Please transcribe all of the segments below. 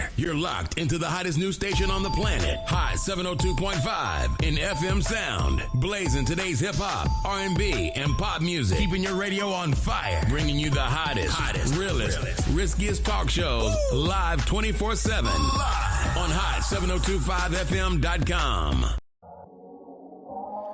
fire. You're locked into the hottest news station on the planet. Hot 702.5 in FM sound. Blazing today's hip-hop, R&B, and pop music. Keeping your radio on fire. Bringing you the hottest, realest, riskiest talk shows live 24/7 on hot7025fm.com.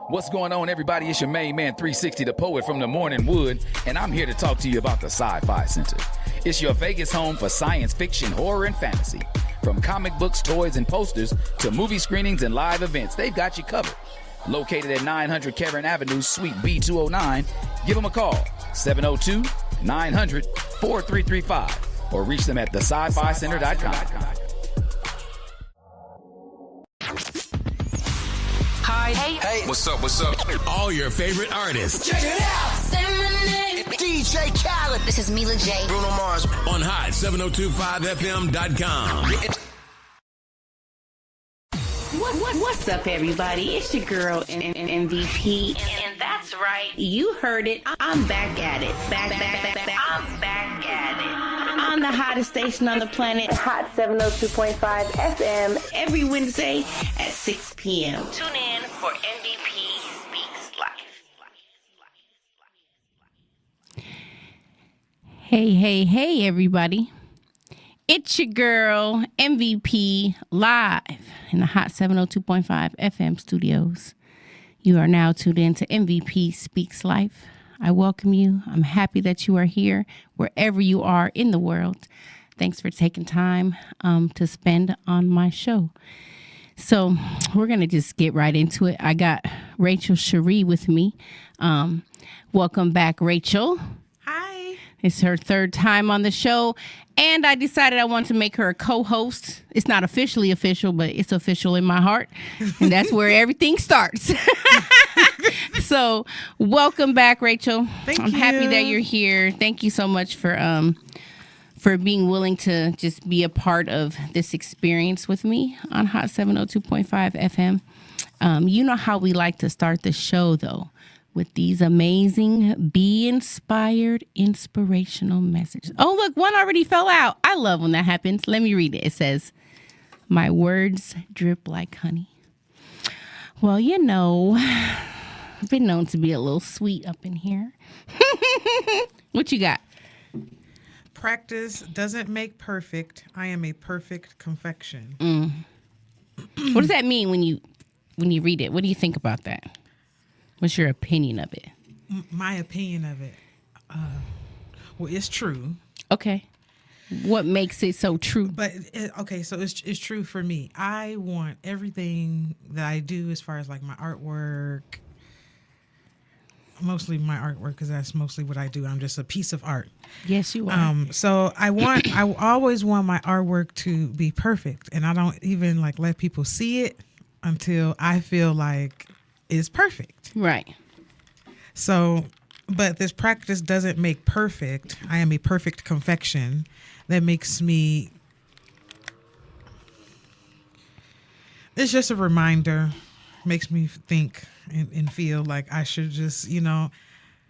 What's going on, everybody? It's your main man, 360, the poet from the Morning Wood, and I'm here to talk to you about the Sci-Fi Center. It's your Vegas home for science fiction, horror, and fantasy. From comic books, toys, and posters to movie screenings and live events, they've got you covered. Located at 900 Caron Avenue, Suite B209, give them a call, 702-900-4335, or reach them at thescificenter.com. Hi. Hey. What's up? All your favorite artists. Check it out. Say my name. DJ Khaled. This is Mila J. Bruno Mars. On hot7025fm.com. What's up, everybody? It's your girl, MVP. And that's right. You heard it. I'm back at it. Back. I'm back at it. On the hottest station on the planet, Hot 702.5 FM, every Wednesday at 6 p.m. Tune in for MVP Speaks Live. Hey, everybody. It's your girl, MVP, live in the Hot 702.5 FM studios. You are now tuned in to MVP Speaks Life. I welcome you. I'm happy that you are here wherever you are in the world. Thanks for taking time to spend on my show. So we're going to just get right into it. I got Rachel Cherie with me. Welcome back, Rachel. Hi. It's her third time on the show, and I decided I want to make her a co-host. It's not officially official, but it's official in my heart, and that's where everything starts. So, welcome back, Rachel. Thank you. I'm happy that you're here. Thank you so much for being willing to just be a part of this experience with me on Hot 702.5 FM. You know how we like to start the show, though, with these amazing, be inspired, inspirational messages. Oh, look, one already fell out. I love when that happens. Let me read it. It says, "My words drip like honey." Well, you know, I've been known to be a little sweet up in here. What you got? Practice doesn't make perfect. I am a perfect confection. What does that mean when you read it? What do you think about that? What's your opinion of it? My opinion of it, well, it's true. Okay. What makes it so true? But, so it's true for me. I want everything that I do as far as like my artwork, mostly my artwork, because that's mostly what I do. I'm just a piece of art. Yes, you are. So I always want my artwork to be perfect, and I don't even like let people see it until I feel like it's perfect. Right. So, but this practice doesn't make perfect. I am a perfect confection. That makes me, it's just a reminder, makes me think and feel like I should just,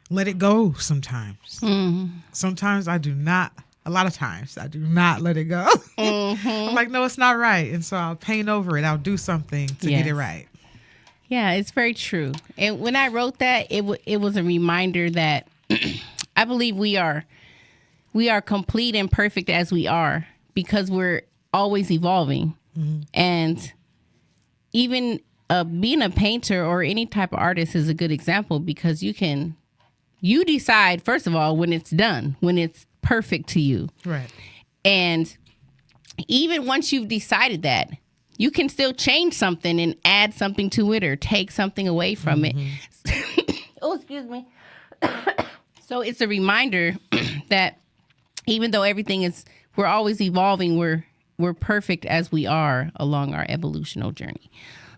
let it go sometimes. Mm-hmm. Sometimes I do not, a lot of times I do not let it go. Mm-hmm. I'm like, no, it's not right. And so I'll paint over it. I'll do something to get it right. Yeah, it's very true. And when I wrote that, it was a reminder that I believe we are complete and perfect as we are because we're always evolving. Mm-hmm. And even being a painter or any type of artist is a good example because you decide, first of all, when it's done, when it's perfect to you. Right. And even once you've decided that, you can still change something and add something to it or take something away from it. Oh, excuse me. So it's a reminder that even though we're always evolving, we're perfect as we are along our evolutional journey.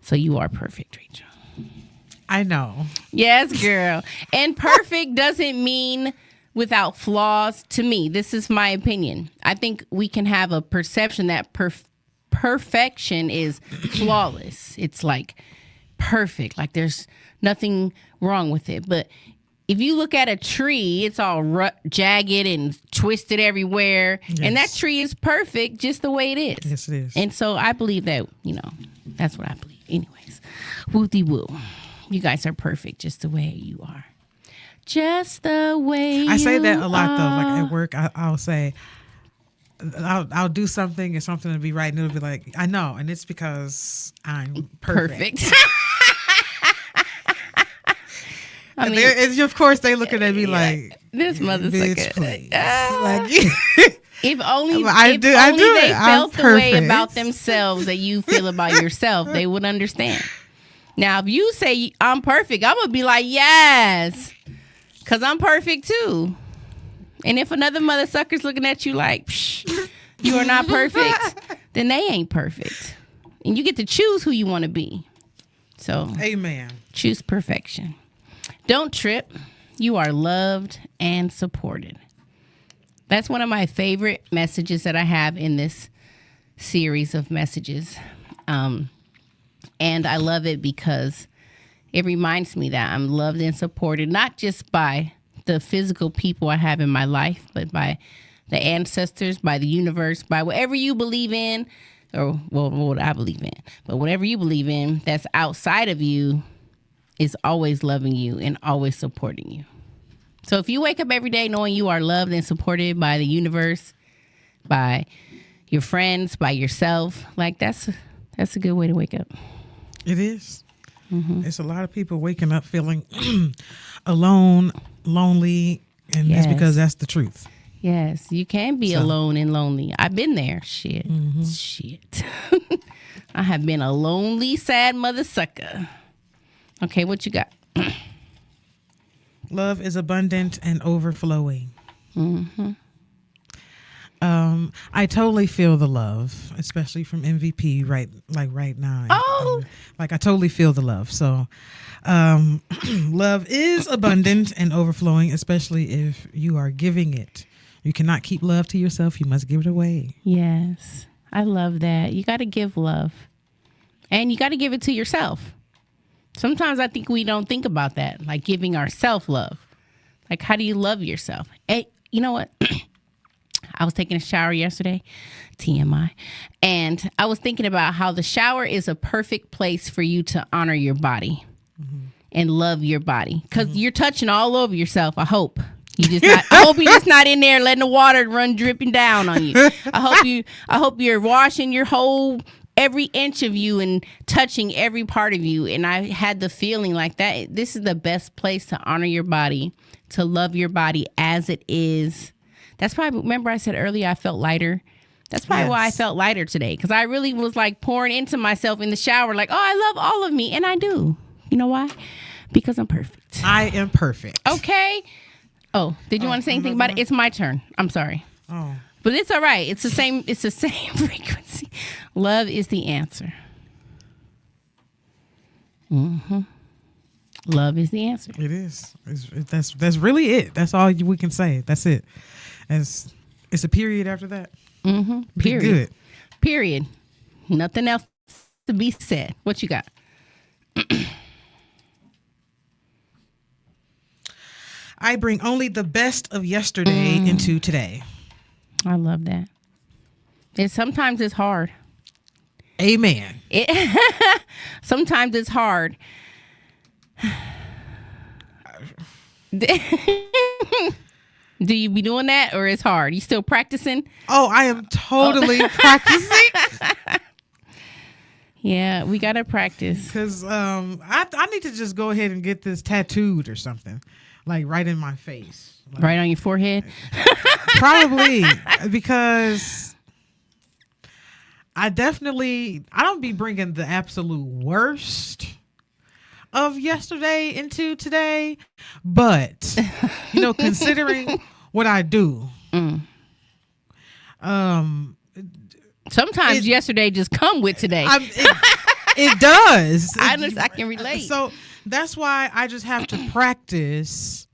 So you are perfect, Rachel. I know. Yes, girl. And perfect doesn't mean without flaws to me. This is my opinion. I think we can have a perception that perfection is flawless. It's like perfect, like there's nothing wrong with it. But if you look at a tree, it's all jagged and twisted everywhere. Yes. And that tree is perfect just the way it is. Yes, it is. And so I believe that, that's what I believe. Anyways, woo-de-woo. You guys are perfect just the way you are. Just the way I say that a lot are. though. Like at work, I'll say, I'll do something and something will be right, and it'll be like, I know, and it's because I'm perfect. I mean, it's, of course, they looking at me like, this mother's bitch, please. Like, if only, I do they it. felt I'm the way perfect. about themselves that you feel about yourself, they would understand. Now, if you say I'm perfect, I'm gonna be like, yes, because I'm perfect too. And if another mother sucker's looking at you like, psh, you are not perfect, then they ain't perfect. And you get to choose who you want to be. So, amen. Choose perfection. Don't trip. You are loved and supported. That's one of my favorite messages that I have in this series of messages. And I love it because it reminds me that I'm loved and supported, not just by the physical people I have in my life, but by the ancestors, by the universe, by whatever you believe in, or what I believe in. But whatever you believe in that's outside of you is always loving you and always supporting you. So if you wake up every day knowing you are loved and supported by the universe, by your friends, by yourself, like that's a good way to wake up. It is. Mm-hmm. It's a lot of people waking up feeling alone, lonely, and Yes. it's because that's the truth. Yes, you can be alone and lonely. I've been there. Shit. I have been a lonely, sad mother sucker. Okay, what you got? Love is abundant and overflowing. Mm-hmm. I totally feel the love, especially from MVP right now. Oh. I totally feel the love. So, love is abundant and overflowing, especially if you are giving it. You cannot keep love to yourself. You must give it away. Yes, I love that. You got to give love, and you got to give it to yourself. Sometimes I think we don't think about that, like giving ourselves love. Like, how do you love yourself? Hey, you know what? I was taking a shower yesterday, TMI, and I was thinking about how the shower is a perfect place for you to honor your body and love your body, because you're touching all over yourself. I hope I hope you're just not in there letting the water run dripping down on you. I hope you're washing your whole every inch of you and touching every part of you. And I had the feeling like that. This is the best place to honor your body, to love your body as it is. That's why, remember I said earlier I felt lighter? That's probably why I felt lighter today, because I really was like pouring into myself in the shower like, oh, I love all of me. And I do. You know why? Because I'm perfect. I am perfect. Okay. Oh, did you want to say anything about it? It's my turn. I'm sorry. Oh. But it's all right. It's the same frequency. Love is the answer. Mm-hmm. Love is the answer. It is. That's really it. That's all we can say. That's it. It's a period after that. Mm-hmm. Period. Good. Period. Nothing else to be said. What you got? I bring only the best of yesterday into today. I love that. Sometimes it's hard. Amen. Sometimes it's hard. Do you be doing that, or it's hard? You still practicing? Oh, I am totally practicing. Yeah, we gotta practice. Because I need to just go ahead and get this tattooed or something, like right in my face. Like, Right on your forehead? probably, because I don't be bringing the absolute worst of yesterday into today, but considering what I do, Sometimes yesterday just come with today. it does. I can relate. So that's why I just have to practice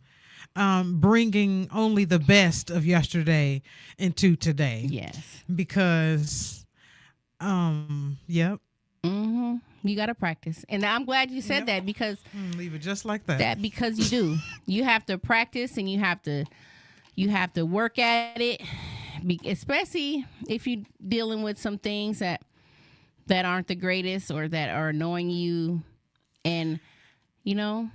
bringing only the best of yesterday into today. Yes. Because, yep. Mm-hmm. You got to practice. And I'm glad you said that because leave it just like that. Because you do. You have to practice and you have to work at it, especially if you're dealing with some things that aren't the greatest or that are annoying you. And, you know.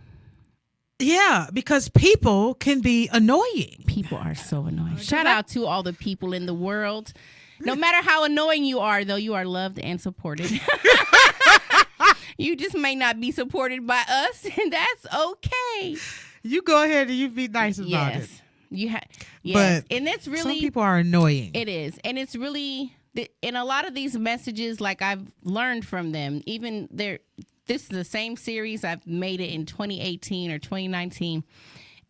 Yeah, because people can be annoying. People are so annoying. Shout out to all the people in the world. No matter how annoying you are, though, you are loved and supported. You just may not be supported by us, and that's okay. You go ahead and you be nice about it. Yes, but and it's really some people are annoying. It is, and it's really in a lot of these messages. Like I've learned from them. Even this is the same series. I've made it in 2018 or 2019.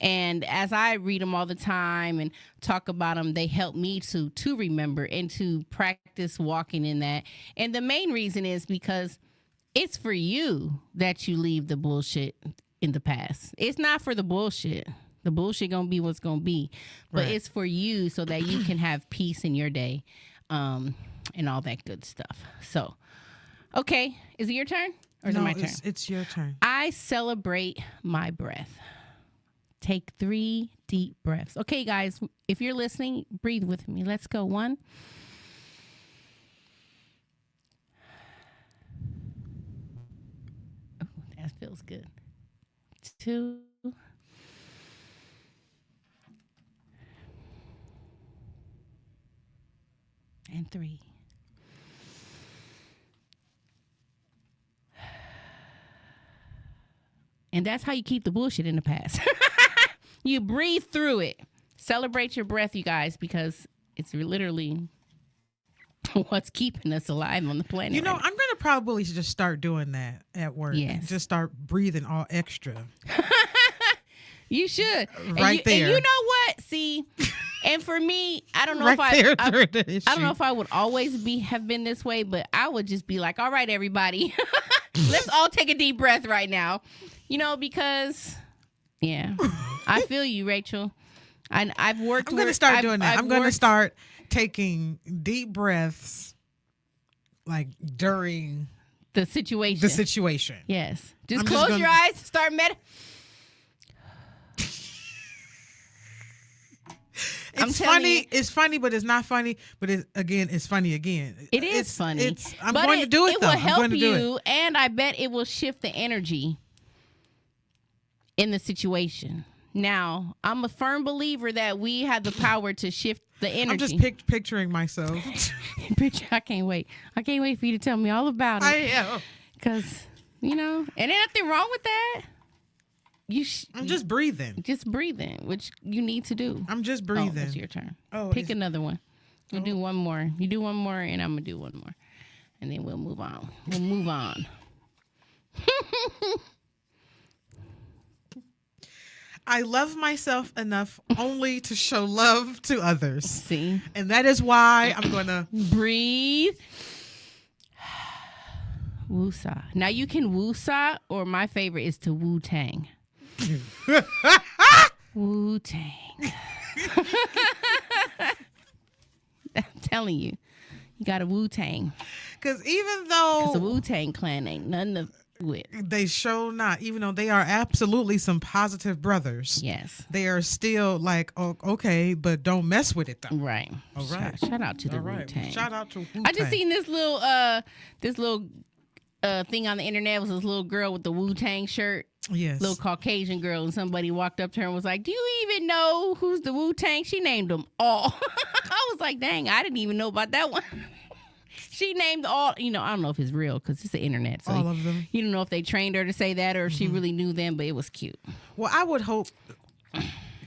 And as I read them all the time and talk about them, they help me to remember and to practice walking in that. And the main reason is because it's for you that you leave the bullshit in the past. It's not for the bullshit. The bullshit gonna be what's gonna be. But It's for you so that you can have peace in your day and all that good stuff. So, okay. Is it your turn? Or is it my turn? It's your turn. I celebrate my breath. Take 3 deep breaths. Okay, guys, if you're listening, breathe with me. Let's go. 1. Oh, that feels good. 2. And 3. And that's how you keep the bullshit in the past. You breathe through it. Celebrate your breath, you guys, because it's literally what's keeping us alive on the planet. You know, I'm going to probably just start doing that at work. Yes. Just start breathing all extra. You should. Right there. And you know what? See, and for me, I don't know right if I don't know if I would always have been this way, but I would just be like, all right, everybody, let's all take a deep breath right now. You know, because, yeah, I feel you, Rachel. I've worked. I'm going to start doing that. I'm going to start taking deep breaths, like during the situation. Yes. Just close your eyes. Start It's funny. It's funny, but it's not funny. But it's funny again. It is funny. I'm going to do it, though. It will help you, and I bet it will shift the energy in the situation. Now, I'm a firm believer that we have the power to shift the energy. I'm just picturing myself. I can't wait. I can't wait for you to tell me all about it. I am. Because, you know, and there's nothing wrong with that. I'm just breathing. Just breathing, which you need to do. I'm just breathing. Oh, it's your turn. Pick another one. We'll do one more. You do one more, and I'm going to do one more. And then we'll move on. I love myself enough only to show love to others. See? And that is why I'm going to breathe. Woosah. Now you can woosah, or my favorite is to Wu-Tang. Wu-Tang. I'm telling you, you got a Wu-Tang. Because even though the Wu-Tang Clan ain't nothing to with. They show not, even though they are absolutely some positive brothers. Yes. They are still like, oh, okay, but don't mess with it though. Right. All right. Shout out to the Wu-Tang. Shout out to Wu-Tang. I just seen this little thing on the internet. It was this little girl with the Wu-Tang shirt. Yes. Little Caucasian girl, and somebody walked up to her and was like, do you even know who's the Wu-Tang? She named them all. I was like, dang, I didn't even know about that one. She named all, I don't know if it's real because it's the internet. So all of them. You don't know if they trained her to say that or if she really knew them, but it was cute. Well, I would hope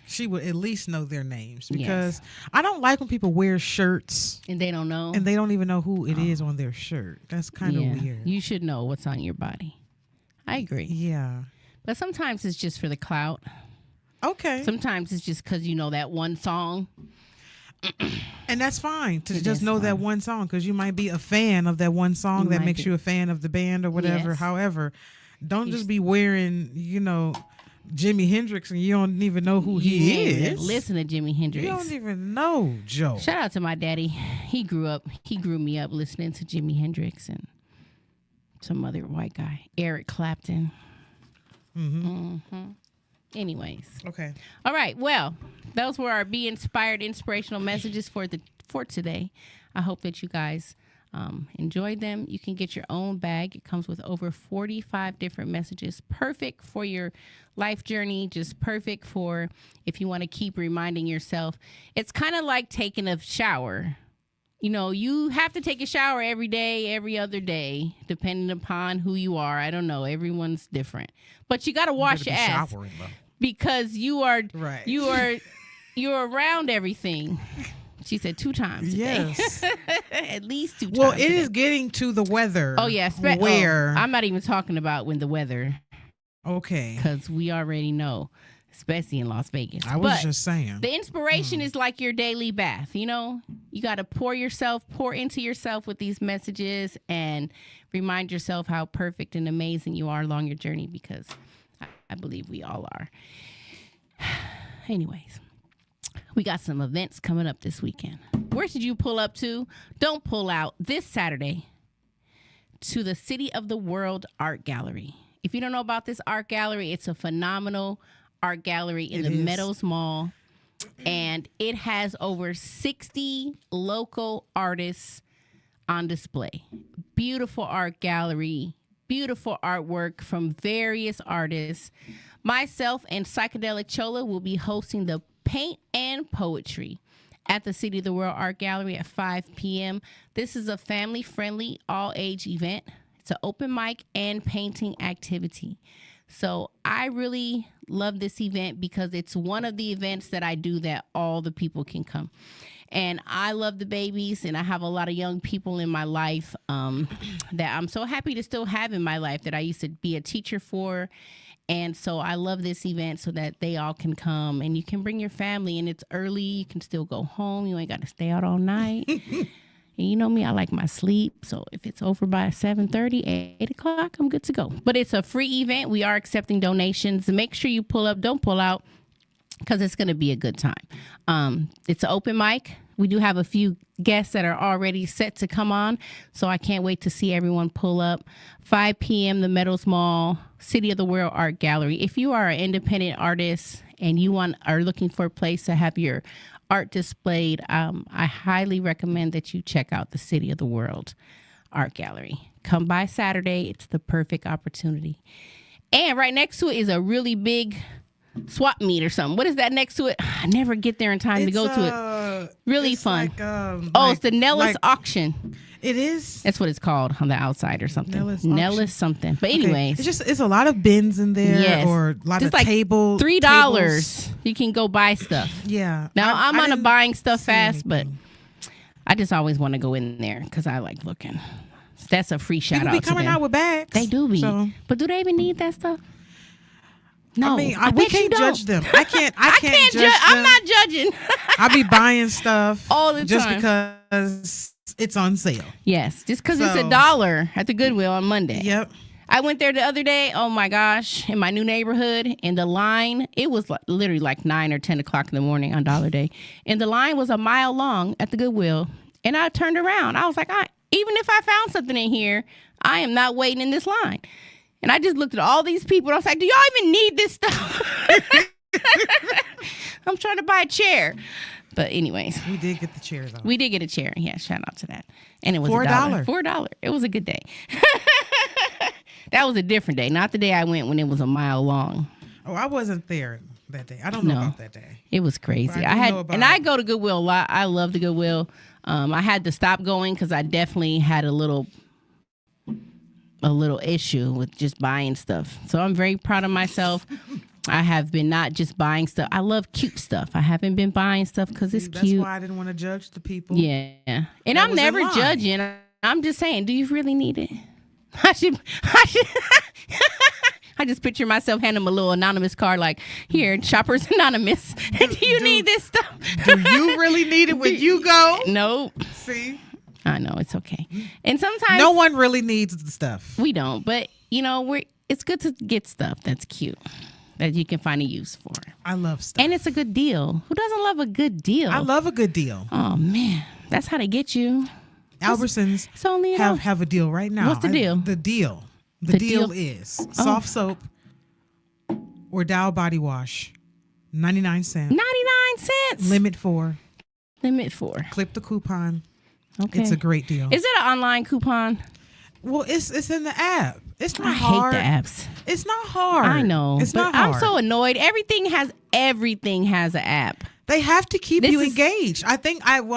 she would at least know their names because I don't like when people wear shirts. And they don't know. And they don't even know who it is on their shirt. That's kind of weird. You should know what's on your body. I agree. Yeah. But sometimes it's just for the clout. Okay. Sometimes it's just because you know that one song. And that's fine to just know that one song because you might be a fan of that one song that makes you a fan of the band or whatever. Yes. However, don't just be wearing, Jimi Hendrix and you don't even know who he is. Listen to Jimi Hendrix. You don't even know, Joe. Shout out to my daddy. He grew me up listening to Jimi Hendrix and some other white guy, Eric Clapton. Anyways. Okay. All right. Well, those were our Be Inspired inspirational messages for today. I hope that you guys enjoyed them. You can get your own bag. It comes with over 45 different messages. Perfect for your life journey. Just perfect for if you want to keep reminding yourself. It's kind of like taking a shower. You know, you have to take a shower every day, every other day, depending upon who you are. I don't know. Everyone's different. But you got to wash your ass. Showering, though. Because you are Right. you're around everything. She said 2 times a day. Yes. At least 2 times. Well, a it day. is getting to the weather. Oh yeah, where I'm not even talking about when the weather, okay. because we already know, especially in Las Vegas. I was But just saying. the inspiration is like your daily bath. You know, you got to pour into yourself with these messages, and remind yourself how perfect and amazing you are along your journey, because I believe we all are. Anyways, we got some events coming up this weekend. Where should you pull up to? Don't pull out this Saturday to the City of the World Art Gallery. If you don't know about this art gallery, it's a phenomenal art gallery in the Meadows Mall. And it has over 60 local artists on display. Beautiful art gallery, beautiful artwork from various artists. Myself and Psychedelic Chola will be hosting the Paint and Poetry at the City of the World Art Gallery at 5 p.m. This is a family-friendly, all-age event. It's an open mic and painting activity. So I really love this event because it's one of the events that I do that all the people can come. And I love the babies, and I have a lot of young people in my life that I'm so happy to still have in my life that I used to be a teacher for. And so I love this event so that they all can come, and you can bring your family, and it's early. You can still go home. You ain't got to stay out all night. And you know me, I like my sleep. So if it's over by 7:30, 8 o'clock, I'm good to go. But it's a free event. We are accepting donations. Make sure you pull up. Don't pull out, because it's going to be a good time. It's an open mic. We do have a few guests that are already set to come on, so I can't wait to see everyone pull up. 5 p.m., the Meadows Mall, City of the World Art Gallery. If you are an independent artist and you are looking for a place to have your art displayed, I highly recommend that you check out the City of the World Art Gallery. Come by Saturday. It's the perfect opportunity. And right next to it is a really big swap meet or something. What is that next to it? I never get there in time to go to it. Really fun. It's the Nellis auction. It is. That's what it's called on the outside or something. Nellis something. But anyways, it's a lot of bins in there. Yes. Or a lot just of like tables. $3. You can go buy stuff. Yeah. Now I'm on a didn't buying stuff see fast, anything. but I just always want to go in there because I like looking. That's a free shout People out be to coming them. out with bags. They do be. So, But do they even need that stuff? No, I mean, I we bet you can't don't. judge them. I can't judge them. I'm not judging. I be buying stuff All the just time. because it's on sale. Yes, just because it's So- $1 at the Goodwill on Monday. Yep. I went there the other day. Oh my gosh, in my new neighborhood, and the line, it was literally like 9 or 10 o'clock in the morning on Dollar Day, and the line was a mile long at the Goodwill. And I turned around. I was like, even if I found something in here, I am not waiting in this line. And I just looked at all these people, and I was like, do y'all even need this stuff? I'm trying to buy a chair. But anyways, We did get the chair though. we did get a chair. Yeah, shout out to that. And it was For $1. $4. It was a good day. That was a different day, not the day I went when it was a mile long. Oh, I wasn't there that day. I don't know No. about that day. It was crazy. But I do know about I it. go to Goodwill a lot. I love the Goodwill. I had to stop going because I definitely had a little issue with just buying stuff. So I'm very proud of myself. I have been not just buying stuff. I love cute stuff. I haven't been buying stuff because it's That's cute. why I didn't want to judge the people. Yeah. And That I'm was in never line. judging. I'm just saying, do you really need it? I should I just picture myself handing them a little anonymous card like, here, Shoppers Anonymous. Do you need this stuff? Do you really need it when you go? Nope. See? I know, it's okay. And sometimes No one really needs the stuff. we don't, but it's good to get stuff that's cute that you can find a use for. I love stuff. And it's a good deal. Who doesn't love a good deal? I love a good deal. Oh man, that's how they get you. Albertsons It's only have a deal right now. What's the deal? The deal is soft soap or Dow body wash, 99 cents. 99 cents. Limit 4. Clip the coupon. Okay. It's a great deal. Is it an online coupon? Well, it's in the app. It's not I hard. hate the apps. It's not hard. I know. It's but not hard. I'm so annoyed. Everything has an app. They have to keep you engaged. I think I'm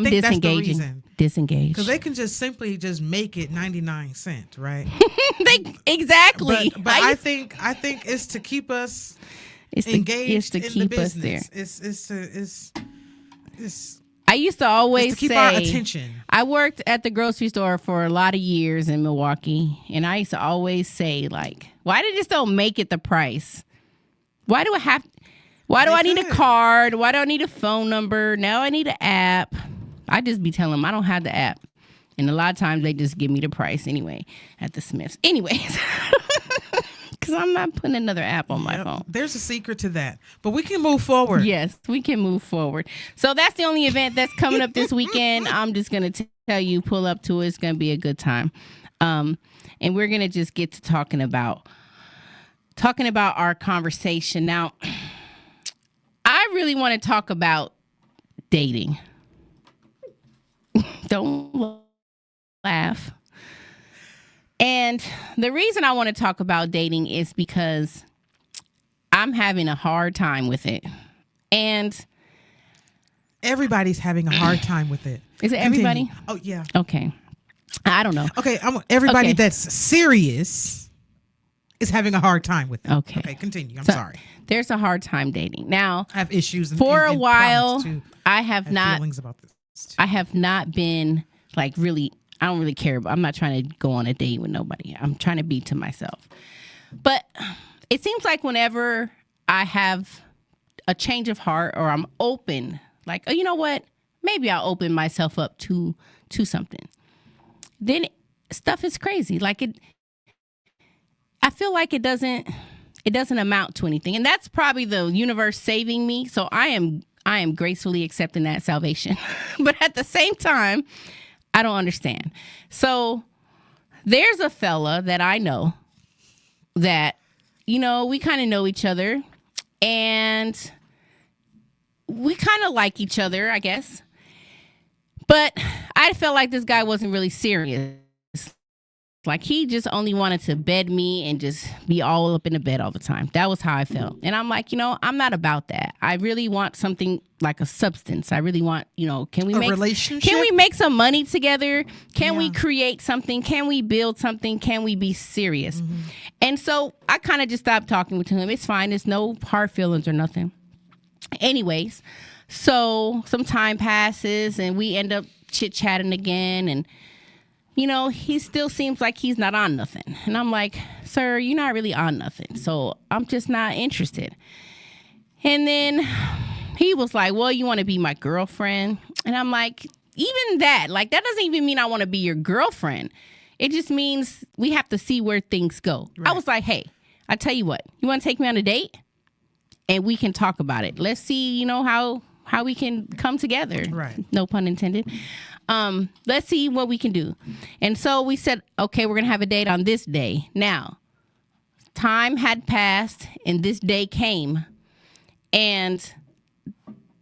think that's the reason. Disengaged. Because they can just simply just make it 99 cents, right? Exactly. But I think it's to keep us engaged it's to in keep the us business. there. It's I used to always to keep say, our attention. I worked at the grocery store for a lot of years in Milwaukee, and I used to always say, like, why they just don't make it the price? Why do I need a card? Why do I need a phone number? Now I need an app. I just be telling them I don't have the app. And a lot of times they just give me the price anyway at the Smiths. Anyways, because I'm not putting another app on my phone. There's a secret to that. But we can move forward. Yes, we can move forward. So that's the only event that's coming up this weekend. I'm just going to tell you, pull up to it. It's going to be a good time. And we're going to just get to talking about our conversation. Now, I really want to talk about dating. Don't laugh. And the reason I want to talk about dating is because I'm having a hard time with it. And everybody's having a hard time with it. Is it everybody? Oh, yeah. Okay. I don't know. Okay, everybody that's serious is having a hard time with it. Okay, continue. I'm sorry. There's a hard time dating. Now, I have issues for a while. I have feelings about this too. I have not been like really. I don't really care. I'm not trying to go on a date with nobody. I'm trying to be to myself. But it seems like whenever I have a change of heart or I'm open, like, oh, you know what? Maybe I'll open myself up to something. Then stuff is crazy. Like I feel like it doesn't amount to anything. And that's probably the universe saving me. So I am gracefully accepting that salvation. But at the same time, I don't understand. So there's a fella that I know that, we kind of know each other and we kind of like each other, I guess. But I felt like this guy wasn't really serious. Like he just only wanted to bed me and just be all up in the bed all the time. That was how I felt. And I'm like, I'm not about that. I really want something like a substance. I really want, can we make a relationship? Can we make some money together? Can we create something? Can we build something? Can we be serious? Mm-hmm. And so I kind of just stopped talking to him. It's fine. There's no hard feelings or nothing. Anyways, so some time passes and we end up chit-chatting again, and he still seems like he's not on nothing. And I'm like, sir, you're not really on nothing. So I'm just not interested. And then he was like, well, you want to be my girlfriend? And I'm like, even that, like, that doesn't even mean I want to be your girlfriend. It just means we have to see where things go. Right. I was like, hey, I tell you what, you want to take me on a date? And we can talk about it. Let's see, how we can come together. Right. No pun intended. Let's see what we can do. And so we said, okay, we're going to have a date on this day. Now, time had passed and this day came. And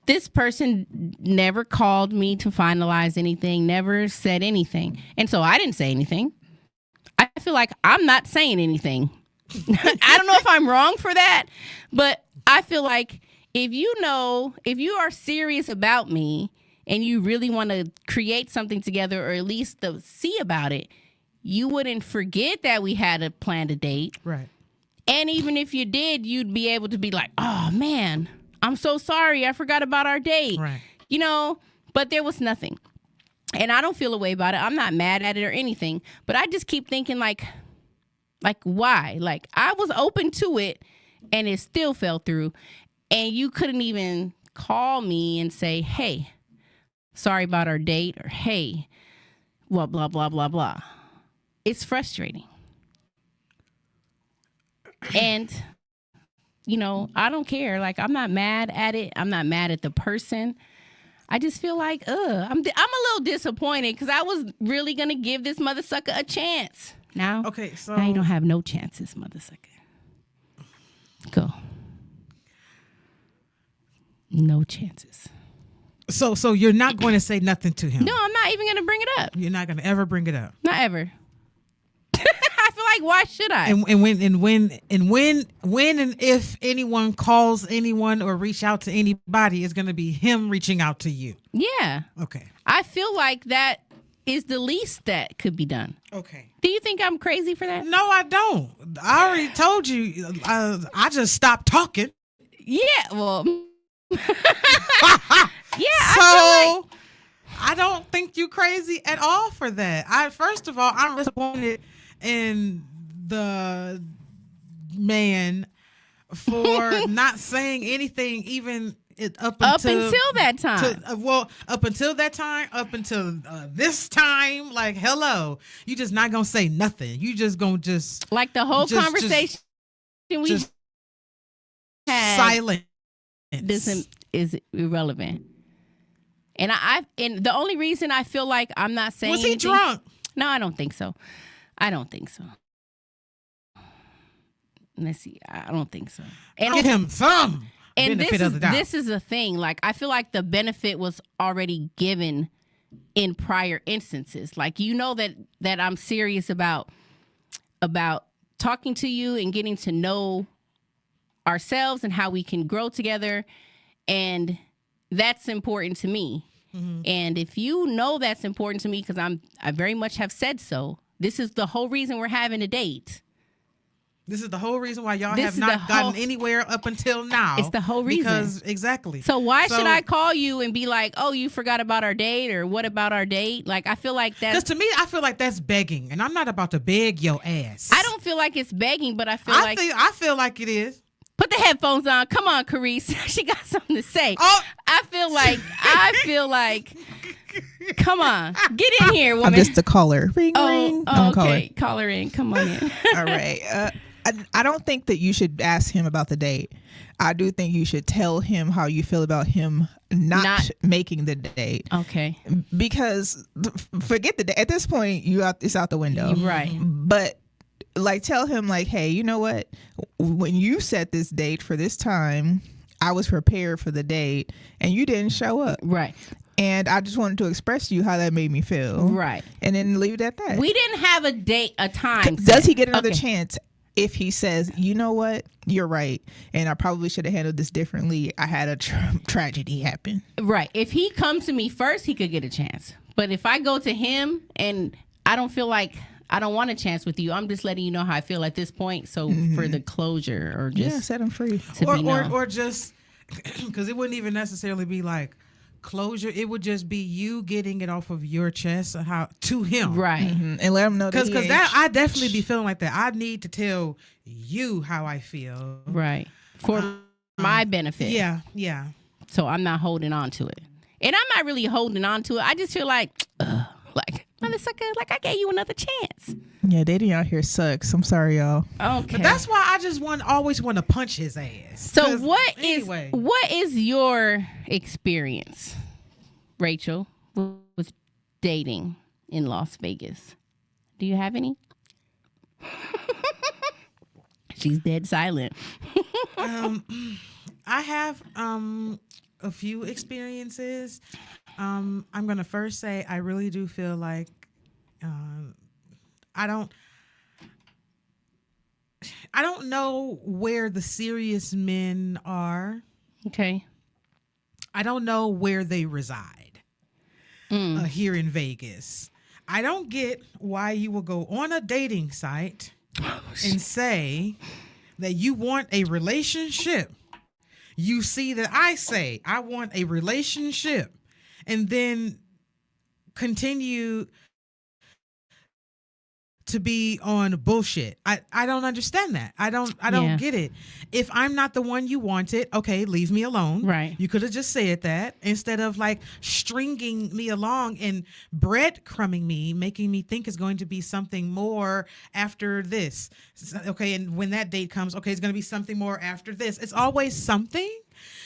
this person never called me to finalize anything, never said anything. And so I didn't say anything. I feel like I'm not saying anything. I don't know if I'm wrong for that, but I feel like if you are serious about me, and you really want to create something together or at least see about it, you wouldn't forget that we had planned a date. Right. And even if you did, you'd be able to be like, oh, man, I'm so sorry. I forgot about our date. Right. But there was nothing. And I don't feel a way about it. I'm not mad at it or anything. But I just keep thinking, like why? Like, I was open to it, and it still fell through. And you couldn't even call me and say, hey, sorry about our date, or hey, blah, blah, blah, blah, blah. It's frustrating. And, I don't care. Like, I'm not mad at it. I'm not mad at the person. I just feel like, I'm a little disappointed because I was really gonna give this mother sucker a chance. Now, Okay, so now you don't have no chances, mother sucker. Go. No chances. So you're not going to say nothing to him. No, I'm not even gonna bring it up. You're not going to ever bring it up. Not ever. I feel like, why should I? And when and if anyone calls anyone or reach out to anybody, it's going to be him reaching out to you. Yeah. Okay. I feel like that is the least that could be done. Okay. Do you think I'm crazy for that? No, I don't. I already told you. I just stopped talking. Yeah. Well. Yeah. So I don't think you crazy at all for that. First of all, I'm disappointed in the man for not saying anything even up until that time. Up until that time, up until this time, like, hello, you just not gonna say nothing. You just gonna like the whole conversation we had. Silent. This is irrelevant. And and the only reason I feel like I'm not saying Was he anything, drunk? No, I don't think so. Let's see. I don't think so. And Give him some benefit of the doubt. This is the thing. Like, I feel like the benefit was already given in prior instances. Like, you know that I'm serious about talking to you and getting to know ourselves and how we can grow together, and that's important to me. Mm-hmm. And if you know that's important to me, because I very much have said so, this is the whole reason we're having a date. This is the whole reason why y'all have not gotten anywhere up until now. It's the whole reason. Exactly. So why should I call you and be like, oh, you forgot about our date, or what about our date? Like, I feel like that's... Because to me, I feel like that's begging, and I'm not about to beg your ass. I don't feel like it's begging, but I feel like it is. Put the headphones on. Come on, Carice. She got something to say. Oh. I feel like, come on. Get in here, woman. I'm just a caller. Ring, ring. Oh, okay. Call her in. Come on in. All right. I don't think that you should ask him about the date. I do think you should tell him how you feel about him not making the date. Okay. Because forget the date. At this point, it's out the window. Right. But like, tell him like, hey, you know what? When you set this date for this time, I was prepared for the date and you didn't show up. Right. And I just wanted to express to you how that made me feel. Right. And then leave it at that. We didn't have a time. Does he get another chance if he says, you know what, you're right, and I probably should have handled this differently? I had a tragedy happen. Right. If he comes to me first, he could get a chance. But if I go to him and I don't feel like I don't want a chance with you, I'm just letting you know how I feel at this point. So for the closure, or just set him free, or just because it wouldn't even necessarily be like closure. It would just be you getting it off of your chest to him, right? And let him know because that I definitely be feeling like that. I need to tell you how I feel, right, for my benefit. Yeah. So I'm not holding on to it, and I'm not really holding on to it. I just feel like motherfucker, like, I gave you another chance. Yeah, dating out here sucks. I'm sorry, y'all. Okay, but that's why I just always want to punch his ass. So what is your experience, Rachel, with dating in Las Vegas? Do you have any? She's dead silent. I have a few experiences. I'm gonna first say I really do feel like I don't know where the serious men are. Okay. I don't know where they reside here in Vegas. I don't get why you will go on a dating site and say that you want a relationship. You see that I say I want a relationship, and then continue to be on bullshit. I don't understand that. I don't get it. If I'm not the one you wanted, okay, leave me alone. Right. You could have just said that instead of like stringing me along and breadcrumbing me, making me think it's going to be something more after this. Okay, and when that date comes, okay, it's going to be something more after this. It's always something.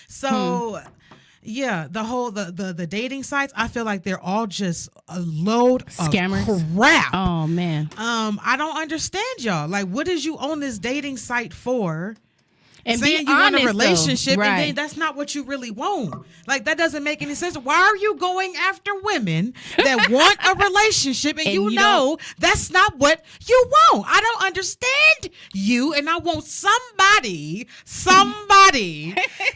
So Yeah, the whole the dating sites, I feel like they're all just a load Scammers. of crap. Oh man. I don't understand y'all. Like, what is you on this dating site for? And Saying be you honest, want a relationship though. and Right. then that's not what you really want. Like, that doesn't make any sense. Why are you going after women that want a relationship and, you know that's not what you want? I don't understand you, and I want somebody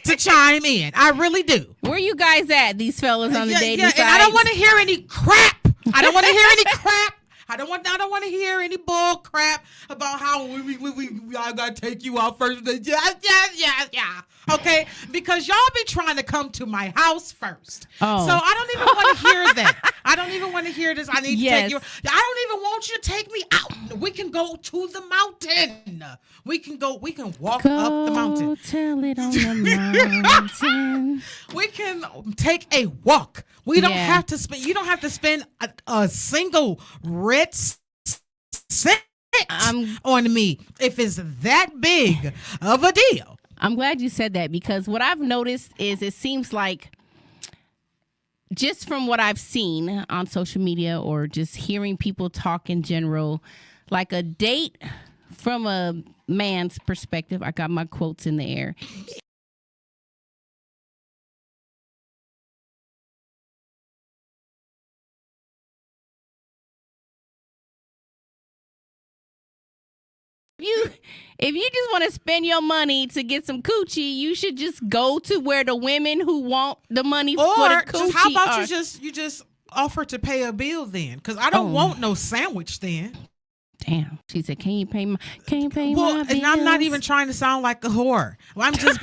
to chime in. I really do. Where you guys at, these fellas on the dating sites? And I don't want to hear any crap. I don't want to hear any crap. I don't want to hear any bull crap about how I gotta take you out first. Yeah. Okay, because y'all be trying to come to my house first. Oh. So I don't even want to hear that. I don't even want to hear this. I need to Yes. take you. I don't even want you to take me out. We can go to the mountain. We can walk up the mountain. Go tell it on the mountain. We can take a walk. We don't Yeah. have to spend. You don't have to spend a single red cent on me if it's that big of a deal. I'm glad you said that, because what I've noticed is it seems like, just from what I've seen on social media or just hearing people talk in general, like a date from a man's perspective, I got my quotes in the air. If you just want to spend your money to get some coochie, you should just go to where the women who want the money for the Or coochie just, how about are. you just offer to pay a bill then? Because I don't want no sandwich then. Damn, she said, "Can you pay my Well, bills?" and I'm not even trying to sound like a whore. Well, I'm just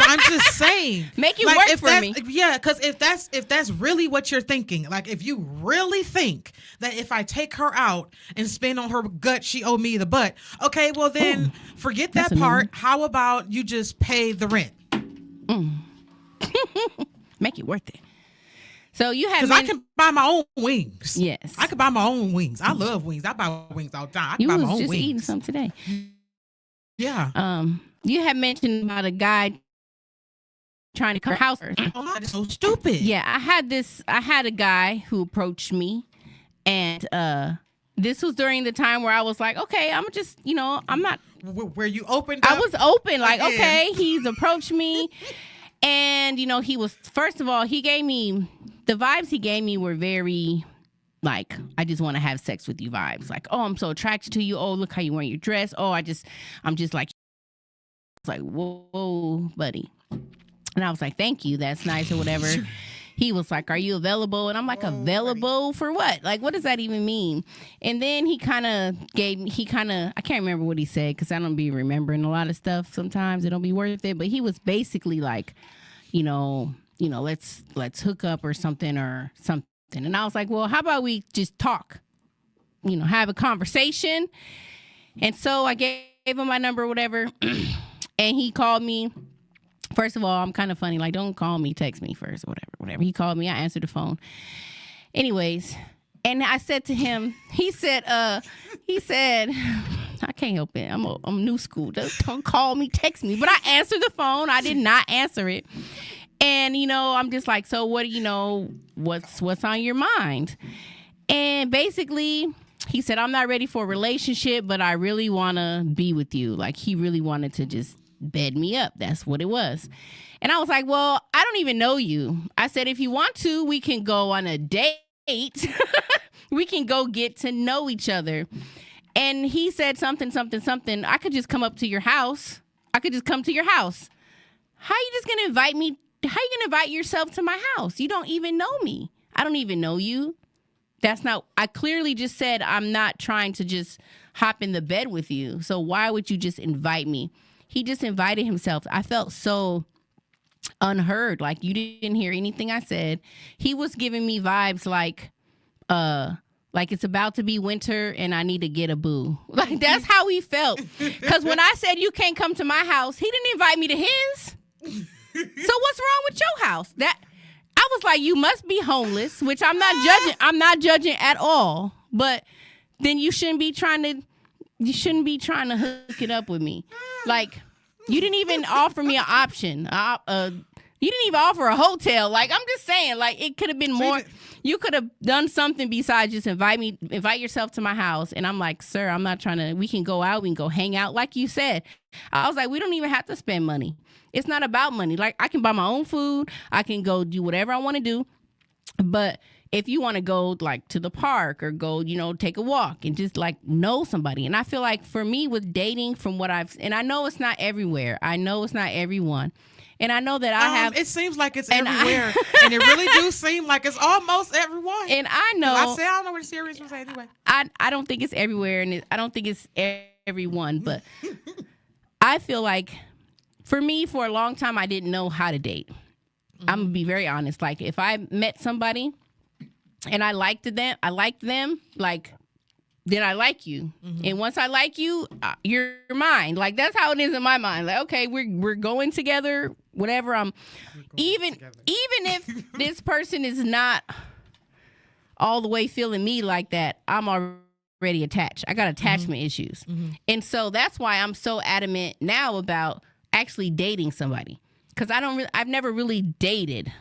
saying. Make you like, work if for that's- me. Yeah, because if that's really what you're thinking, like if you really think that if I take her out and spend on her gut, she owe me the butt. Okay, well then forget That's that a part. no. How about you just pay the rent? Make it worth it. So you have Because I can buy my own wings. Yes. I can buy my own wings. I love wings. I buy wings all the time. I can You buy my was own just wings. eating some today. Yeah. You had mentioned about a guy trying to come house. Oh, that's so stupid. Yeah, I had a guy who approached me, and this was during the time where I was like, okay, I'm just, I'm not. Where you opened up. I was open, like, again. okay, he's approached me, and he was, first of all, he gave me the vibes. He gave me were very, like, I just want to have sex with you vibes. Like, oh, I'm so attracted to you. Oh, look how you wearing your dress. Oh, I'm just like, it's like, whoa, buddy. And I was like, thank you, that's nice or whatever. He was like, are you available? And I'm like, available for what? Like, what does that even mean? And then he kind of I can't remember what he said, because I don't be remembering a lot of stuff sometimes. It don't be worth it. But he was basically like, let's hook up or something. And I was like, well, how about we just talk, have a conversation. And so I gave him my number or whatever. And he called me. First of all, I'm kind of funny. Like, don't call me, text me first or whatever. He called me. I answered the phone. Anyways, and I said to him, he said, I can't help it. I'm new school. Don't call me, text me. But I answered the phone. I did not answer it. And, I'm just like, so what, what's on your mind? And basically, he said, I'm not ready for a relationship, but I really want to be with you. Like, he really wanted to just bed me up. That's what it was. And I was like, well, I don't even know you. I said, if you want to, we can go on a date. We can go get to know each other. And he said something. I could just come up to your house. I could just come to your house. How you just going to invite me? How you going to invite yourself to my house? You don't even know me. I don't even know you. I clearly just said, I'm not trying to just hop in the bed with you. So why would you just invite me? He just invited himself. I felt so unheard. Like, you didn't hear anything I said. He was giving me vibes like it's about to be winter and I need to get a boo. Like, that's how he felt. Because when I said you can't come to my house, he didn't invite me to his. So what's wrong with your house? I was like, you must be homeless, which I'm not judging. I'm not judging at all. But then you shouldn't be trying to hook it up with me. Like, you didn't even offer me an option, You didn't even offer a hotel. Like, I'm just saying, like, it could have been more. You could have done something besides just invite yourself to my house. And I'm like, sir, I'm not trying to, we can go out, we can go hang out. Like you said, I was like, we don't even have to spend money. It's not about money. Like, I can buy my own food. I can go do whatever I want to do. But if you want to go like to the park or go, take a walk and just like know somebody. And I feel like for me with dating, from what and I know it's not everywhere. I know it's not everyone. And I know that I have. It seems like it's everywhere, and it really do seem like it's almost everyone. And I know. I don't know what the series was anyway. I don't think it's everywhere, and I don't think it's everyone. But I feel like, for me, for a long time, I didn't know how to date. I'm gonna be very honest. Like, if I met somebody, and I liked them, like, then I like you. And once I like you, you're mine. Like, that's how it is in my mind. Like, okay, we're going together, whatever. Even if this person is not all the way feeling me like that, I'm already attached. I got attachment issues. And so that's why I'm so adamant now about actually dating somebody. Because I've never really dated.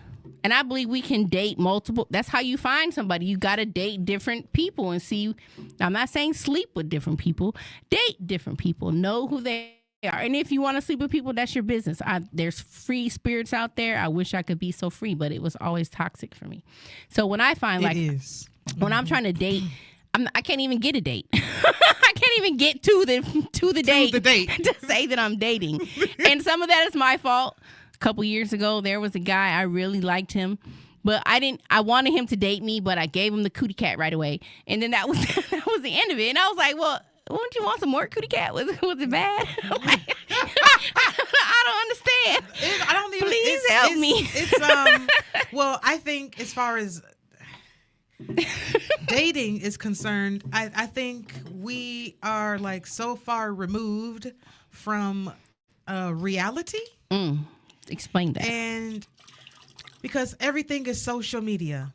And I believe we can date multiple. That's how you find somebody. You got to date different people and see. I'm not saying sleep with different people. Date different people. Know who they are. And if you want to sleep with people, that's your business. There's free spirits out there. I wish I could be so free, but it was always toxic for me. So when I find when I'm trying to date, I can't even get a date. I can't even get to the date to say that I'm dating. And some of that is my fault. A couple years ago, there was a guy, I really liked him, but I wanted him to date me, but I gave him the cootie cat right away. And then that was the end of it. And I was like, well, wouldn't you want some more cootie cat? Was it bad? Like, I don't understand. Please help me. Well, I think as far as dating is concerned, I think we are like so far removed from reality. Explain that. And because everything is social media.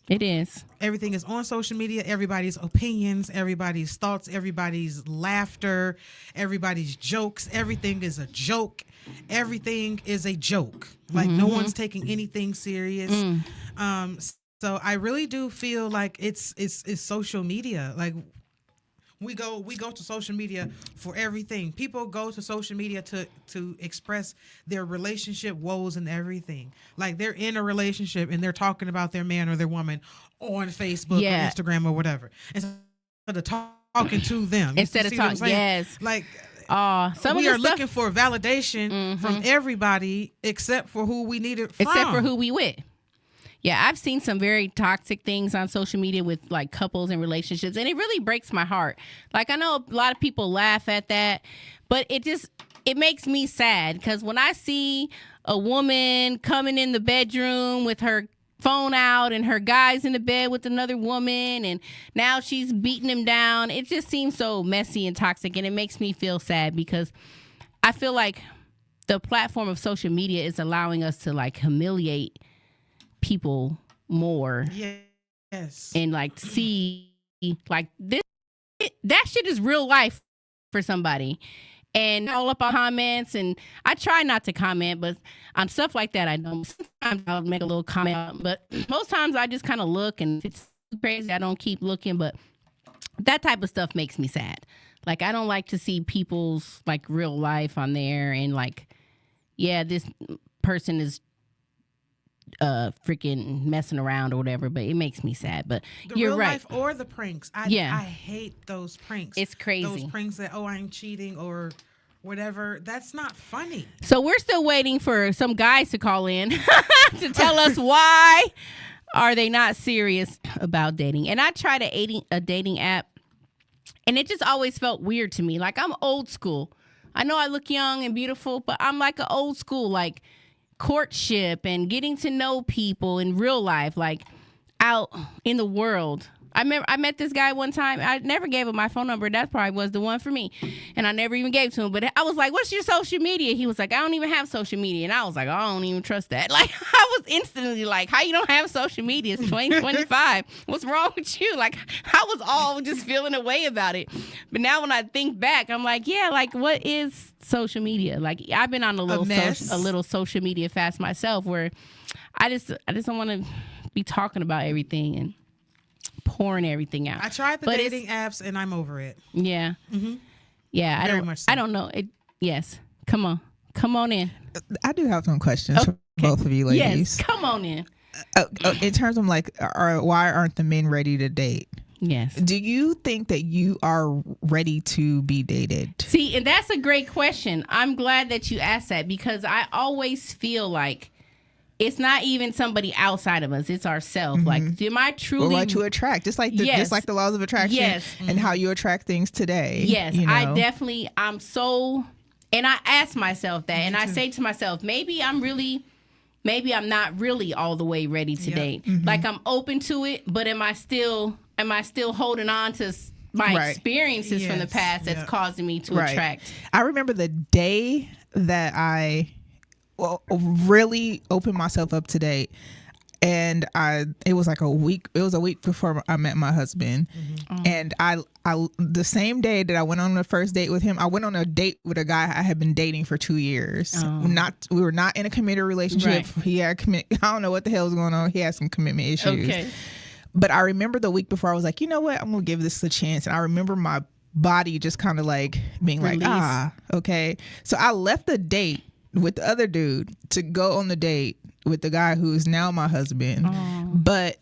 It is. Everything is on social media. Everybody's opinions, everybody's thoughts, everybody's laughter, everybody's jokes. Everything is a joke. Everything is a joke. Like no one's taking anything serious. So I really do feel like it's social media. Like we go to social media for everything. People go to social media to express their relationship woes and everything. Like they're in a relationship and they're talking about their man or their woman on Facebook or Instagram or whatever. Instead of talking to them. Instead of talking, yes. Like we are looking for validation from everybody except for who we need it from. Except for who we with. Yeah, I've seen some very toxic things on social media with like couples and relationships, and it really breaks my heart. Like, I know a lot of people laugh at that, but it makes me sad because when I see a woman coming in the bedroom with her phone out and her guy's in the bed with another woman and now she's beating him down, it just seems so messy and toxic, and it makes me feel sad because I feel like the platform of social media is allowing us to like humiliate people more. Yes. And like see like this that shit is real life for somebody. And all up on comments, and I try not to comment, but on stuff like that I know sometimes I'll make a little comment, but most times I just kind of look, and if it's crazy I don't keep looking. But that type of stuff makes me sad. Like, I don't like to see people's like real life on there and like, yeah, this person is freaking messing around or whatever, but it makes me sad. But you're real right. Life or the pranks. I hate those pranks. It's crazy. Those pranks that, I'm cheating or whatever. That's not funny. So we're still waiting for some guys to call in to tell us why are they not serious about dating. And I tried a dating app, and it just always felt weird to me. Like, I'm old school. I know I look young and beautiful, but I'm like an old school, like, courtship and getting to know people in real life, like out in the world. I met this guy one time. I never gave him my phone number. That probably was the one for me. And I never even gave it to him. But I was like, what's your social media? He was like, I don't even have social media. And I was like, I don't even trust that. Like, I was instantly like, how you don't have social media? It's 2025. What's wrong with you? Like, I was all just feeling a way about it. But now when I think back, I'm like, yeah, like, what is social media? Like, I've been on a little social media fast myself where I just don't want to be talking about everything and pouring everything out. I tried the dating apps and I'm over it. Yeah. Mm-hmm. Yeah. Very much so. I don't know. Yes. Come on in. I do have some questions for both of you ladies. Yes. Come on in. In terms of like, why aren't the men ready to date? Yes. Do you think that you are ready to be dated? See, and that's a great question. I'm glad that you asked that because I always feel like it's not even somebody outside of us; it's ourselves. Mm-hmm. Like, am I truly what you attract? Just like the laws of attraction, and how you attract things today. Yes, you know? I'm so, and I ask myself that, and I say to myself, maybe I'm not really all the way ready to date. Mm-hmm. Like I'm open to it, but am I still holding on to my experiences from the past that's causing me to attract? I remember the day that I really opened myself up to date, and it was a week before I met my husband. Mm-hmm. And I the same day that I went on the first date with him, I went on a date with a guy I had been dating for 2 years. We were not in a committed relationship. Right. He had I don't know what the hell was going on. He had some commitment issues. Okay. But I remember the week before I was like, you know what, I'm gonna give this a chance. And I remember my body just kind of like being like, okay. So I left the date with the other dude to go on the date with the guy who's now my husband. But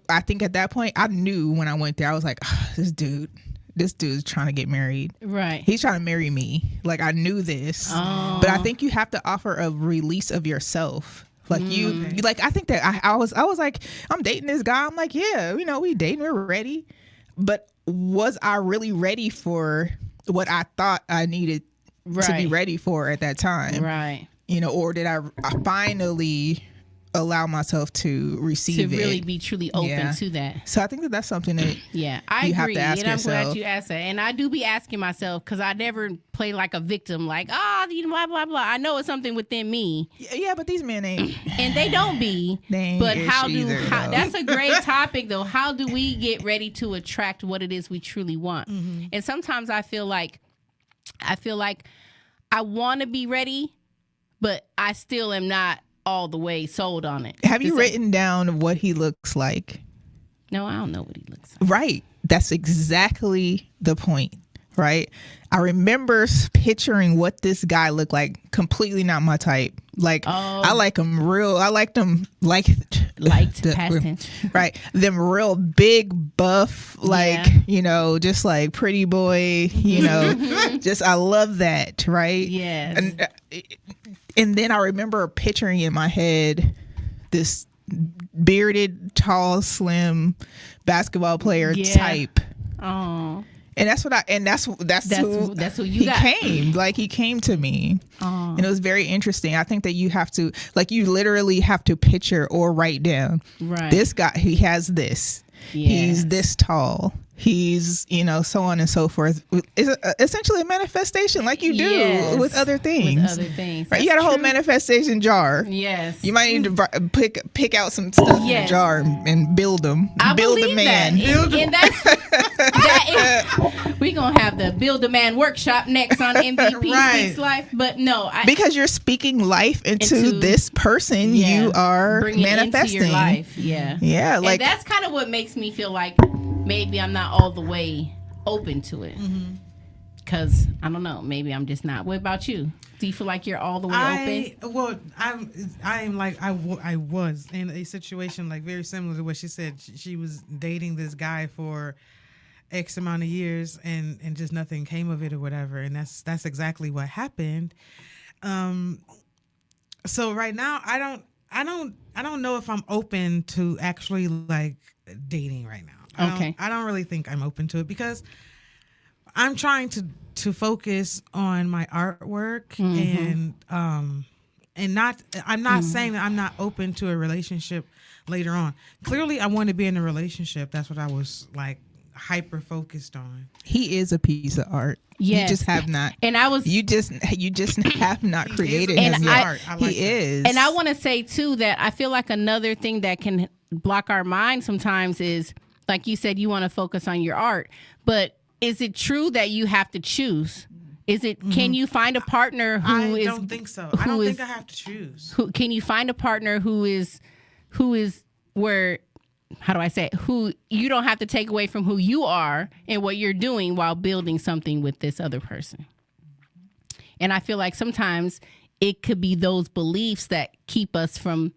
I think at that point I knew when I went there, I was like, this dude's trying to get married. Right. He's trying to marry me. Like I knew this. But I think you have to offer a release of yourself. Like you like, I think that I was like, I'm dating this guy. I'm like, yeah, we dating, we're ready. But was I really ready for what I thought I needed to be ready for at that time? Right. Or did I finally allow myself to receive it? To really be truly open to that. So I think that's something that I agree. Have to ask and yourself. I'm glad you asked that. And I do be asking myself because I never play like a victim, like, blah, blah, blah. I know it's something within me. Yeah, but these men ain't. And they don't be. They ain't but that's a great topic, though. How do we get ready to attract what it is we truly want? Mm-hmm. And sometimes I feel like I want to be ready, but I still am not all the way sold on it. Have you written down what he looks like? No, I don't know what he looks like. Right. That's exactly the point, right? I remember picturing what this guy looked like. Completely not my type. Like, I like him real. I liked him like past tense. Right. Them real big, buff, like, just like pretty boy, just I love that, right? Yes. And then I remember picturing in my head this bearded, tall, slim basketball player type. Oh. And that's who you got. He came to me. And it was very interesting. I think that you have to, you literally have to picture or write down. Right. This guy, he has this. Yes. He's this tall. He's, so on and so forth. It's essentially a manifestation like you do with other things. Right? You got a whole manifestation jar. Yes. You might need to pick out some stuff in the jar and build them. Build a man. We're going to have the Build a Man workshop next on MVP Speaks Life. But no. Because you're speaking life into this person you are manifesting. Into your life. Yeah. Yeah. And that's kind of what makes me feel like maybe I'm not all the way open to it. Because, I don't know, maybe I'm just not. What about you? Do you feel like you're all the way open? Well, I was in a situation like very similar to what she said. She was dating this guy for X amount of years and just nothing came of it or whatever. And that's exactly what happened. So right now I don't know if I'm open to actually like dating right now. I don't really think I'm open to it because I'm trying to focus on my artwork and I'm not saying that I'm not open to a relationship later on. Clearly, I want to be in a relationship. That's what I was like hyper focused on. He is a piece of art. Yes. You just have not. And I was You just have not created He is a him piece of yet. art. I like He that. is. And I want to say too that I feel like another thing that can block our mind sometimes is, like you said, you want to focus on your art, but is it true that you have to choose? Is it? Can you find a partner who I is? don't think so. I don't think I have to choose. Can you find a partner who is where? How do I say it? Who you don't have to take away from who you are and what you're doing while building something with this other person. And I feel like sometimes it could be those beliefs that keep us from.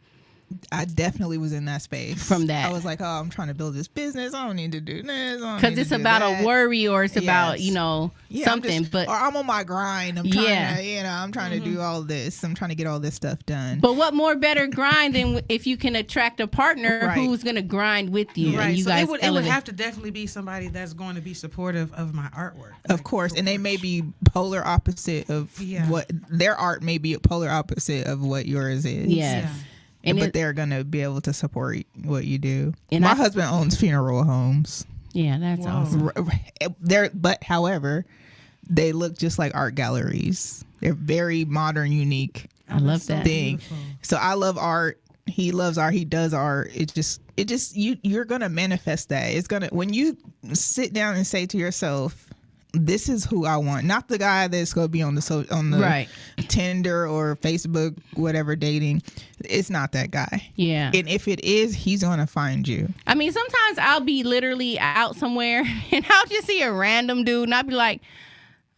I definitely was in that space. From that. I was like, oh, I'm trying to build this business. I don't need to do this. Because it's about a worry or it's about, Yes. something. Or I'm on my grind. I'm trying to do all this. I'm trying to get all this stuff done. But what more better grind than if you can attract a partner Right. who's going to grind with you Right. and you So guys it would elevate. have to definitely be somebody that's going to be supportive of my artwork. Of course. And they may be polar opposite of Yeah. what their art may be a polar opposite of what yours is. Yes. Yeah. And but it- they're going to be able to support what you do. And My I- husband owns funeral homes. Yeah, that's awesome. However, they look just like art galleries. They're very modern, unique I love that. thing. Beautiful. So I love art. He loves art. He does art. It just you're gonna manifest that. It's gonna when you sit down and say to yourself, "This is who I want." Not the guy that's gonna be on the Right. Tinder or Facebook, whatever dating. It's not that guy. Yeah. And if it is, he's gonna find you. I mean, sometimes I'll be literally out somewhere and I'll just see a random dude and I'll be like,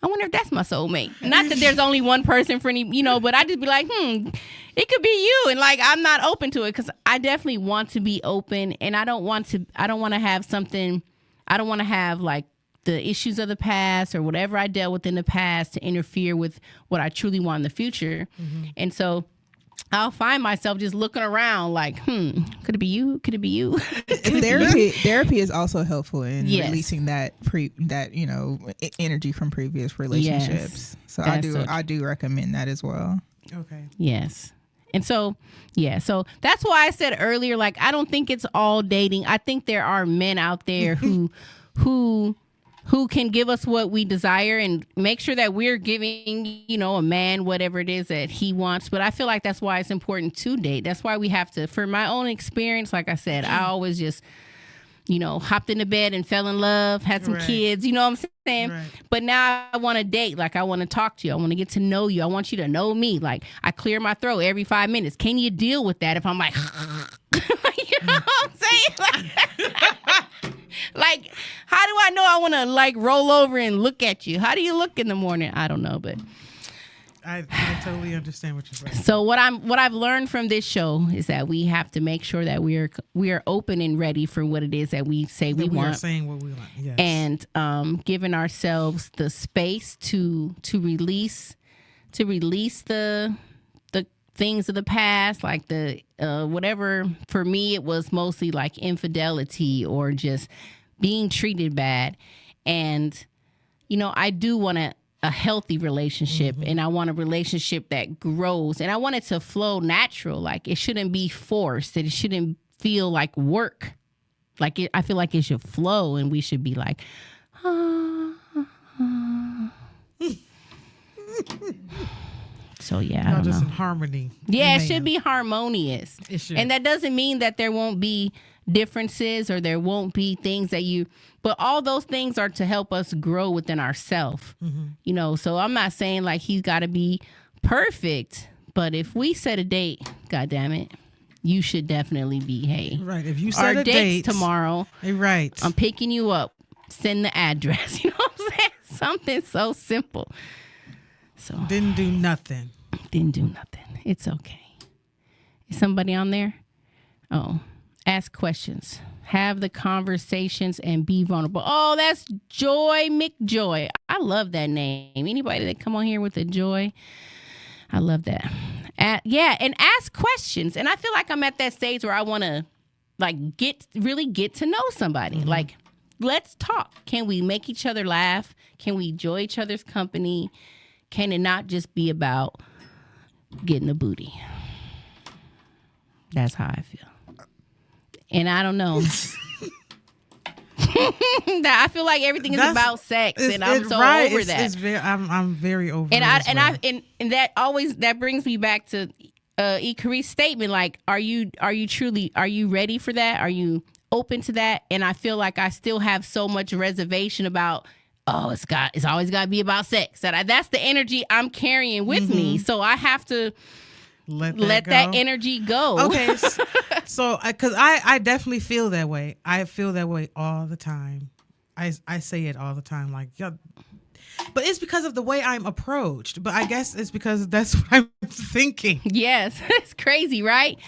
I wonder if that's my soulmate. Not that there's only one person for any, but I just be like, it could be you. And like, I'm not open to it because I definitely want to be open and I don't want to have like the issues of the past or whatever I dealt with in the past to interfere with what I truly want in the future. And so I'll find myself just looking around like, could it be you? Could it be you? Therapy is also helpful in Yes. releasing that energy from previous relationships. So That's so I do recommend that as well. Okay. Yes. And so, so that's why I said earlier, like, I don't think it's all dating. I think there are men out there who can give us what we desire and make sure that we're giving, a man whatever it is that he wants. But I feel like that's why it's important to date. That's why we have to, for my own experience, like I said, I always just, hopped into bed and fell in love, had some Right. kids, you know what I'm saying? Right. But now I want to date. Like, I want to talk to you. I want to get to know you. I want you to know me. Like, I clear my throat every 5 minutes. Can you deal with that if I'm like, you know what I'm saying? Like, how do I know I want to like roll over and look at you? How do you look in the morning? I don't know, but I totally understand what you're saying. so what I've learned from this show is that we have to make sure that we are open and ready for what it is that we say we We are want, saying what we want. Yes. and giving ourselves the space to release the things of the past, like the whatever. For me, it was mostly like infidelity or just being treated bad, and I do want a healthy relationship, and I want a relationship that grows, and I want it to flow natural. Like, it shouldn't be forced. It shouldn't feel like work. Like, I feel like it should flow, and we should be like, So yeah, I Y'all don't just know. in harmony. Yeah, it Amen. should be harmonious. It should. And that doesn't mean that there won't be differences or there won't be things but all those things are to help us grow within ourselves. So I'm not saying like he's got to be perfect, but if we set a date, God damn it, you should definitely be, hey, Right. If you our set a date's date tomorrow. Right. I'm picking you up. Send the address. You know what I'm saying? Something so simple. So Didn't do nothing. didn't do nothing. It's okay. Is somebody on there? Oh, ask questions. Have the conversations and be vulnerable. Oh, that's Joy McJoy. I love that name. Anybody that come on here with a joy, I love that. And ask questions. And I feel like I'm at that stage where I want to like really get to know somebody. Like, let's talk. Can we make each other laugh? Can we enjoy each other's company? Can it not just be about getting a booty. That's how I feel. And I don't know. I feel like everything is about sex, and I'm so over that. I'm very over. And it and that brings me back to Ikaree's statement. Like, are you ready for that? Are you open to that? And I feel like I still have so much reservation about. Oh, it's always got to be about sex. That's the energy I'm carrying with me. So I have to let that energy go. Okay, so because I definitely feel that way. I feel that way all the time. I say it all the time, like, yeah. But it's because of the way I'm approached. But I guess it's because that's what I'm thinking. Yes, it's crazy, right?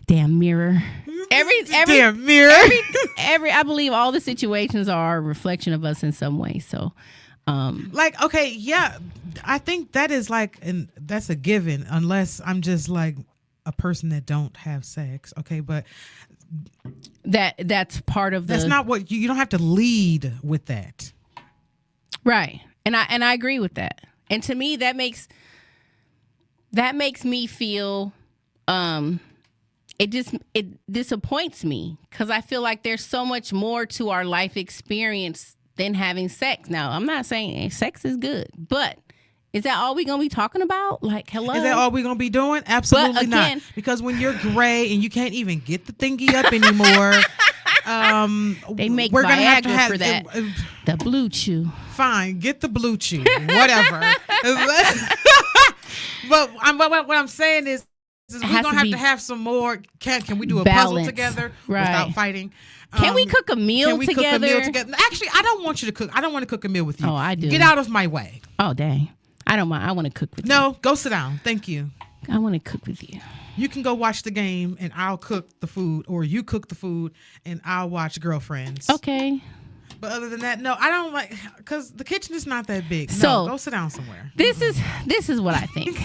Damn mirror. Damn mirror. I believe all the situations are a reflection of us in some way. So, like, okay, yeah, I think that is like, and that's a given, unless I'm just like a person that don't have sex. Okay, but that's part of that's not what you don't have to lead with that, right? And I agree with that. And to me, that makes me feel it disappoints me, because I feel like there's so much more to our life experience than having sex. Now, I'm not saying sex is good, but is that all we're going to be talking about? Like, hello? Is that all we're going to be doing? Absolutely not. Because when you're gray and you can't even get the thingy up anymore, they make Viagra for that. The Blue Chew. Fine, get the Blue Chew, whatever. But what I'm saying is we're gonna have to have some more. Can we do a puzzle together without fighting? Can we cook a meal together? Actually, I don't want you to cook. I don't want to cook a meal with you. Oh, I do. Get out of my way. Oh, dang. I don't mind. I want to cook with you. No, go sit down. Thank you. I want to cook with you. You can go watch the game and I'll cook the food, or you cook the food and I'll watch Girlfriends. Okay. But other than that, no, I don't like, because the kitchen is not that big. So, no, go sit down somewhere. This is what I think.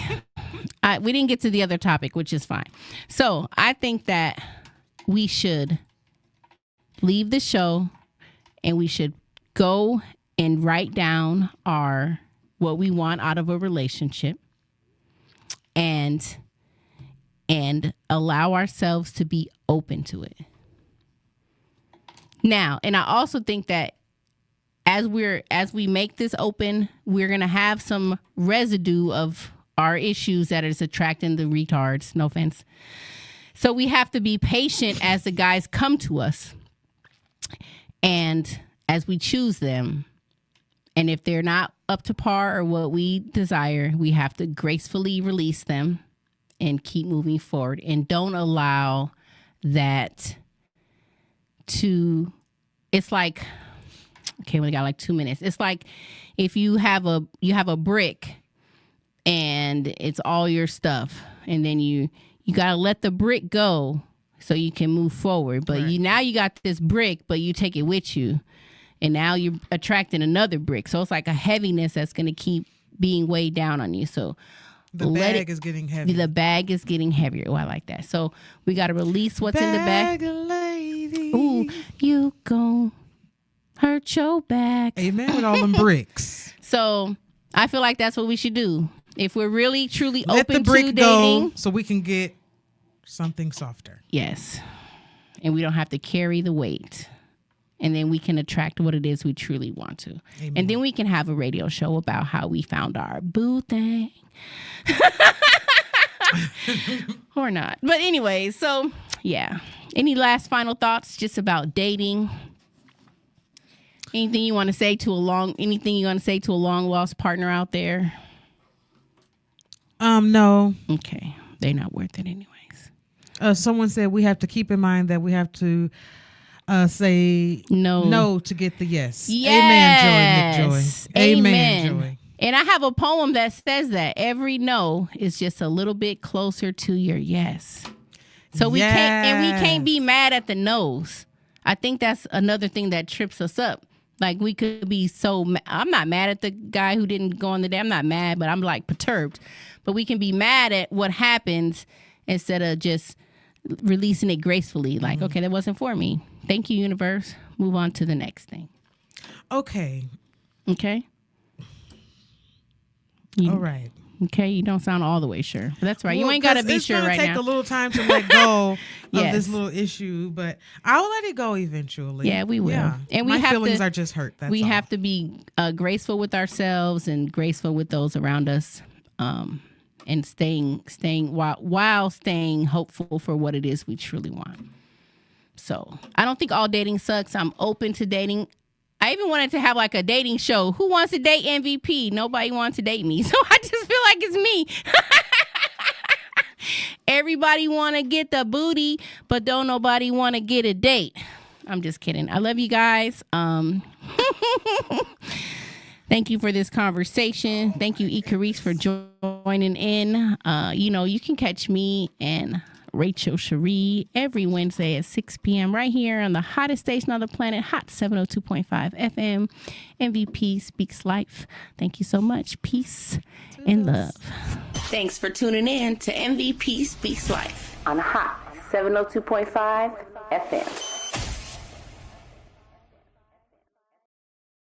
We didn't get to the other topic, which is fine. So I think that we should leave the show and we should go and write down what we want out of a relationship, and allow ourselves to be open to it. Now, and I also think that as we make this open, we're going to have some residue of our issues that is attracting the retards. No offense. So we have to be patient as the guys come to us, and as we choose them. And if they're not up to par or what we desire, we have to gracefully release them and keep moving forward. And don't allow that to, it's like, okay, we got like 2 minutes. It's like if you have a brick and it's all your stuff, and then you got to let the brick go so you can move forward. But right. now you got this brick, but you take it with you. And now you're attracting another brick. So it's like a heaviness that's going to keep being weighed down on you. So the bag is getting heavier. The bag is getting heavier. Oh, I like that. So we got to release what's in the bag. Lady. Ooh, you gon' hurt your back. Amen with all them bricks. So I feel like that's what we should do. If we're really, truly Let open the brick to dating. go so we can get something softer. Yes. And we don't have to carry the weight. And then we can attract what it is we truly want to. Amen. And then we can have a radio show about how we found our boo thing. Or not. But anyway, so yeah. Any last final thoughts just about dating? Anything you want to say to a long lost partner out there? No. Okay. They're not worth it anyways. Someone said we have to keep in mind that we have to say no to get the yes. Yes. Amen, Joy, Nick Joy. Amen, Joy. And I have a poem that says that every no is just a little bit closer to your yes. So we can't be mad at the no's. I think that's another thing that trips us up. Like we could be I'm not mad at the guy who didn't go on the date. I'm not mad, but I'm like perturbed. But we can be mad at what happens instead of just releasing it gracefully. Like, okay, that wasn't for me. Thank you, universe. Move on to the next thing. Okay. Okay. All right. Okay, you don't sound all the way sure. But that's right. You ain't got to be sure right now. It's going to take a little time to let go Yes. of this little issue, but I'll let it go eventually. Yeah, we will. Yeah. And we My have feelings are just hurt. That's we all. have to be graceful with ourselves and graceful with those around us, and staying while staying hopeful for what it is we truly want. So I don't think all dating sucks. I'm open to dating. I even wanted to have like a dating show. Who wants to date MVP? Nobody wants to date me. So I just feel like it's me. Everybody want to get the booty, but don't nobody want to get a date. I'm just kidding. I love you guys. Thank you for this conversation. Thank you, Icarice, for joining in. You can catch me and Rachel Cherie every Wednesday at 6 p.m. right here on the hottest station on the planet, Hot 702.5 FM. MVP Speaks Life. Thank you so much. Peace and love. Thanks for tuning in to MVP Speaks Life on Hot 702.5 FM.